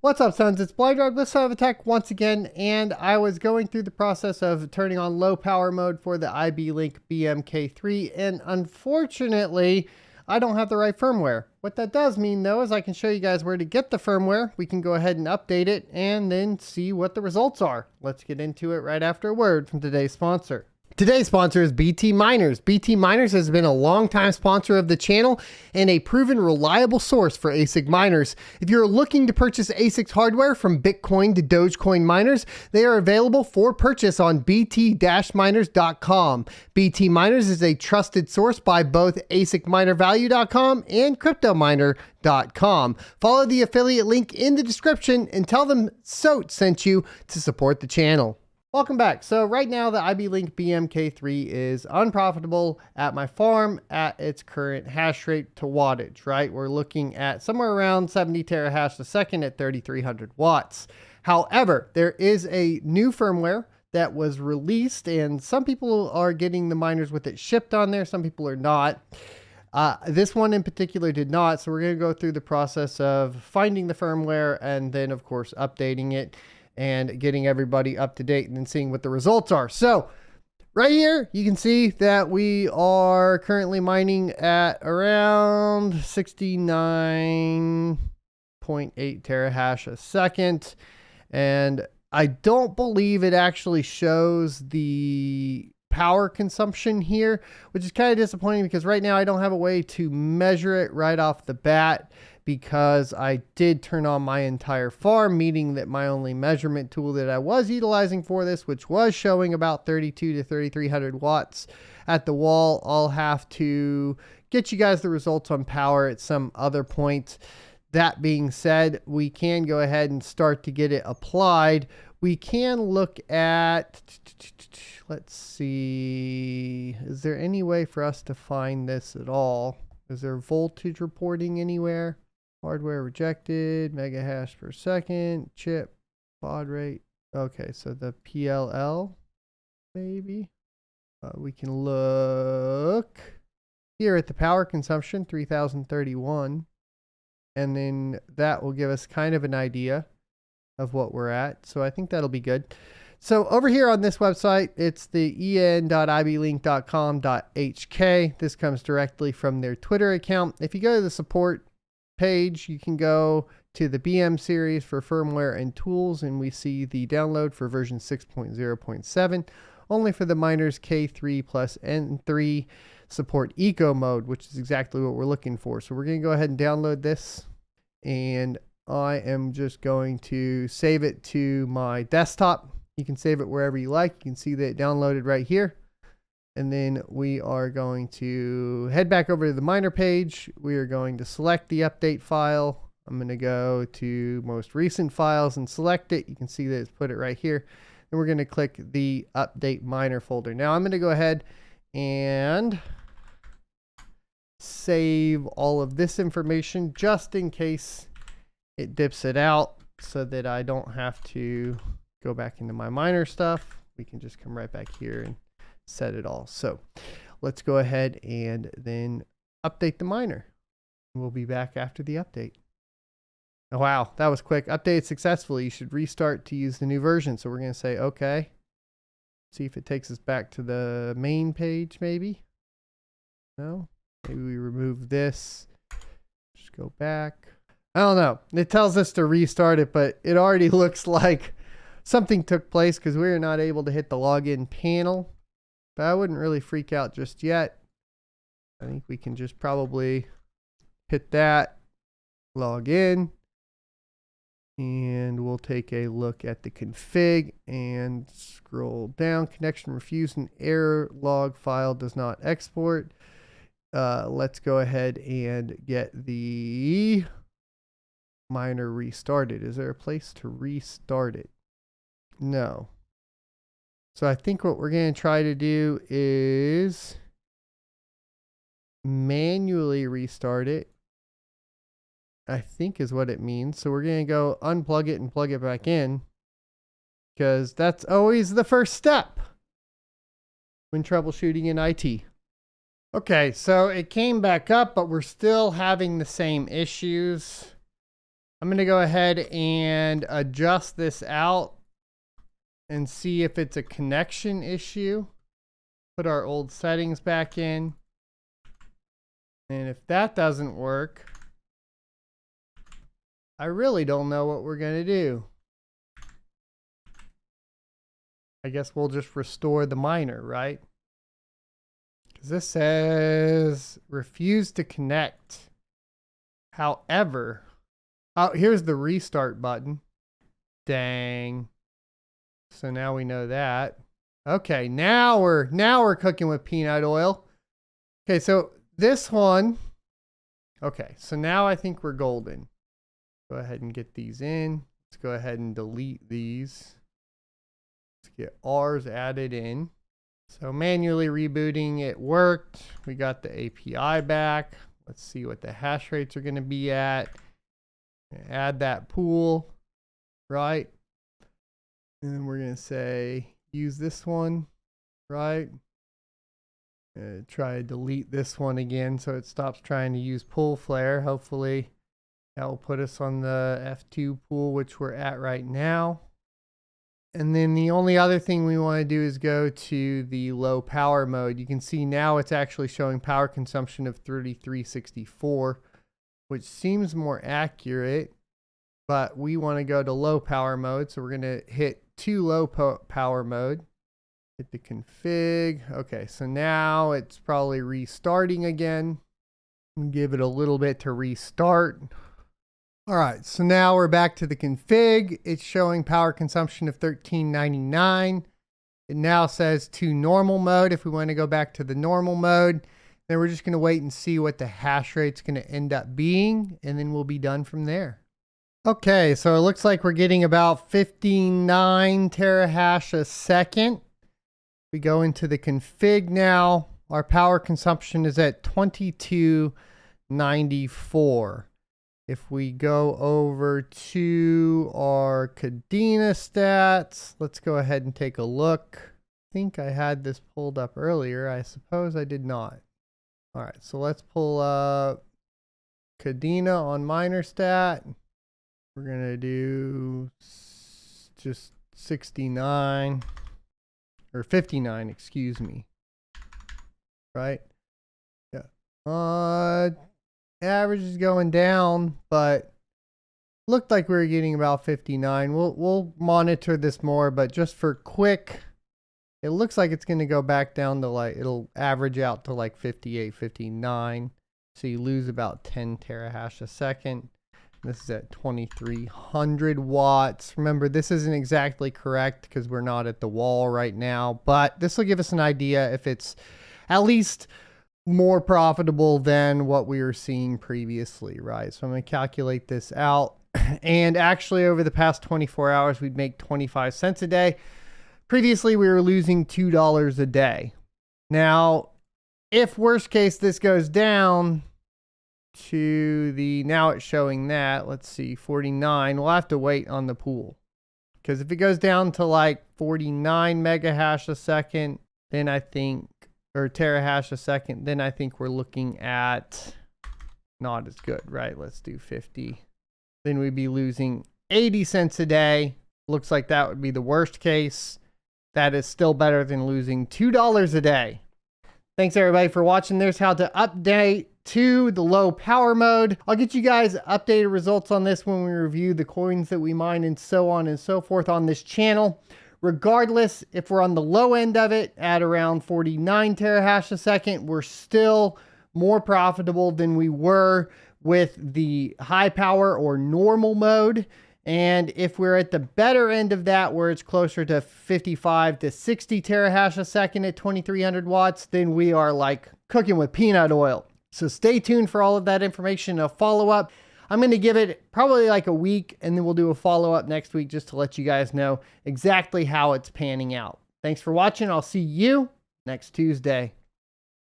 What's up, sons? It's Blind This Side of Attack once again, and I was going through the process of turning on low power mode for the iBeLink BMK3, and unfortunately, I don't have the right firmware. What that does mean, though, is I can show you guys where to get the firmware. We can go ahead and update it, and then see what the results are. Let's get into it right after a word from today's sponsor. Today's sponsor is BT Miners. BT Miners has been a long-time sponsor of the channel and a proven reliable source for ASIC miners. If you're looking to purchase ASICs hardware from Bitcoin to Dogecoin miners, they are available for purchase on bt-miners.com. BT Miners is a trusted source by both ASICminervalue.com and CryptoMiner.com. Follow the affiliate link in the description and tell them SOT sent you to support the channel. Welcome back. So right now the iBeLink BMK3 is unprofitable at my farm at its current hash rate to wattage, right? We're looking at somewhere around 70 terahash a second at 3,300 watts. However, there is a new firmware that was released and some people are getting the miners with it shipped on there. Some people are not. This one in particular did not. So we're going to go through the process of finding the firmware and then of course updating it and getting everybody up to date and then seeing what the results are. So right here, you can see that we are currently mining at around 69.8 terahash a second. And I don't believe it actually shows the power consumption here, which is kind of disappointing because right now I don't have a way to measure it right off the bat, because I did turn on my entire farm, meaning that my only measurement tool that I was utilizing for this, which was showing about 32 to 3,300 watts at the wall. I'll have to get you guys the results on power at some other point. That being said, we can go ahead and start to get it applied. We can look at, let's see, is there any way for us to find this at all? Is there voltage reporting anywhere? Hardware rejected, mega hash per second, chip, baud rate. Okay, so the PLL, maybe. We can look here at the power consumption, 3,031. And then that will give us kind of an idea of what we're at. So I think that'll be good. So over here on this website, it's the en.ibelink.com.hk. This comes directly from their Twitter account. If you go to the support page, you can go to the BM series for firmware and tools, and we see the download for version 6.0.7, only for the miners K3 plus N3, support eco mode, which is exactly what we're looking for. So we're going to go ahead and download this, and I am just going to save it to my desktop. You can save it wherever you like. You can see that it downloaded right here. And then we are going to head back over to the miner page. We are going to select the update file. I'm going to go to most recent files and select it. You can see that it's put it right here. And we're going to click the update miner folder. Now I'm going to go ahead and save all of this information just in case it dips it out, so that I don't have to go back into my miner stuff. We can just come right back here and set it all. So let's go ahead and then update the miner. We'll be back after the update. Oh, wow, that was quick. Updated successfully. You should restart to use the new version. So we're going to say, okay. See if it takes us back to the main page, maybe. No, maybe we remove this. Just go back. I don't know. It tells us to restart it, but it already looks like something took place because we are not able to hit the login panel. But I wouldn't really freak out just yet. I think we can just probably hit that, log in, and we'll take a look at the config and scroll down. Connection refused, an error log file does not export. Let's go ahead and get the miner restarted. Is there a place to restart it? No. So I think what we're going to try to do is manually restart it, I think is what it means. So we're going to go unplug it and plug it back in, because that's always the first step when troubleshooting in IT. Okay, so it came back up, but we're still having the same issues. I'm going to go ahead and adjust this out and see if it's a connection issue. Put our old settings back in. And if that doesn't work, I really don't know what we're going to do. I guess we'll just restore the miner, right? Because this says refuse to connect. However, oh, here's the restart button. Dang. So now we know that. Okay, now we're cooking with peanut oil. Okay, so this one. Okay, so now I think we're golden. Go ahead and get these in. Let's go ahead and delete these. Let's get ours added in. So manually rebooting, it worked. We got the API back. Let's see what the hash rates are going to be at. Add that pool, right? And then we're going to say use this one, right? Try to delete this one again so it stops trying to use pool flare. Hopefully that will put us on the F2 pool, which we're at right now. And then the only other thing we want to do is go to the low power mode. You can see now it's actually showing power consumption of 3364, which seems more accurate, but we want to go to low power mode. So we're going to hit low power mode, hit the config. Okay, so now it's probably restarting again. Give it a little bit to restart. All right, so now we're back to the config. It's showing power consumption of 1399. It now says to normal mode. If we want to go back to the normal mode, then we're just going to wait and see what the hash rate's going to end up being, and then we'll be done from there. Okay, so it looks like we're getting about 59 terahash a second. We go into the config now. Our power consumption is at 2294. If we go over to our Kadena stats, let's go ahead and take a look. I think I had this pulled up earlier. I suppose I did not. All right, so let's pull up Kadena on miner stat. We're going to do just 69 or 59, excuse me. Right? Yeah. Average is going down, but looked like we were getting about 59. We'll monitor this more, but just for quick, it looks like it's going to go back down to like, it'll average out to like 58, 59. So you lose about 10 terahash a second. This is at 2300 watts. Remember, this isn't exactly correct because we're not at the wall right now, but this will give us an idea if it's at least more profitable than what we were seeing previously, right? So I'm going to calculate this out. And actually over the past 24 hours, we'd make 25 cents a day. Previously, we were losing $2 a day. Now, if worst case, this goes down to the, now it's showing that, let's see, 49, we'll have to wait on the pool. Because if it goes down to like 49 mega hash a second, then I think, or terahash a second, then I think we're looking at not as good, right? Let's do 50. Then we'd be losing 80 cents a day. Looks like that would be the worst case. That is still better than losing $2 a day. Thanks everybody for watching. There's how to update to the low power mode. I'll get you guys updated results on this when we review the coins that we mine and so on and so forth on this channel. Regardless, if we're on the low end of it at around 49 terahash a second, we're still more profitable than we were with the high power or normal mode. And if we're at the better end of that, where it's closer to 55 to 60 terahash a second at 2300 watts, then we are like cooking with peanut oil. So stay tuned for all of that information. A follow-up. I'm going to give it probably like a week, and then we'll do a follow-up next week just to let you guys know exactly how it's panning out. Thanks for watching. I'll see you next Tuesday.